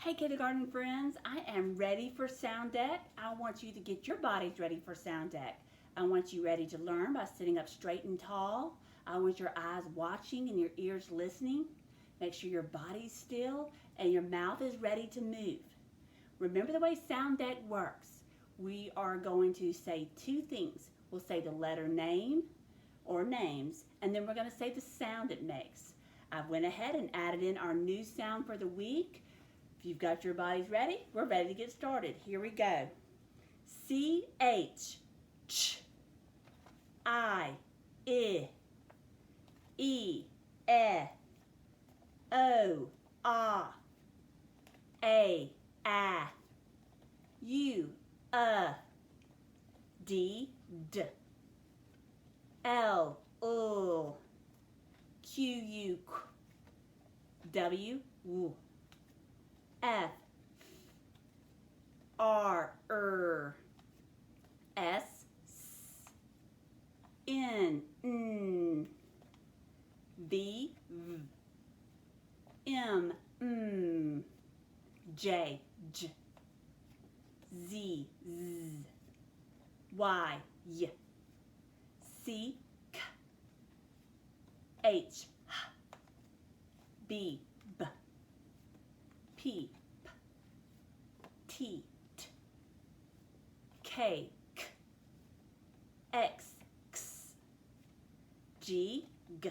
Hey kindergarten friends, I am ready for Sound Deck. I want you to get your bodies ready for Sound Deck. I want you ready to learn by sitting up straight and tall. I want your eyes watching and your ears listening. Make sure your body's still and your mouth is ready to move. Remember the way Sound Deck works. We are going to say two things. We'll say the letter name or names, and then we're going to say the sound it makes. I went ahead and added in our new sound for the week. If you've got your bodies ready, we're ready to get started. Here we go. C-H, ch, I, E, O, ah, A, U, D, L, Q, W, F, R, S, N, V, M, J, Z, Y, C, H, B, P, T, K, X, G, G.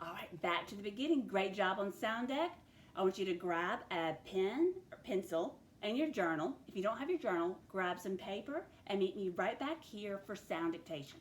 All right, back to the beginning. Great job on Sound Deck. I want you to grab a pen or pencil and your journal. If you don't have your journal, grab some paper and meet me right back here for sound dictation.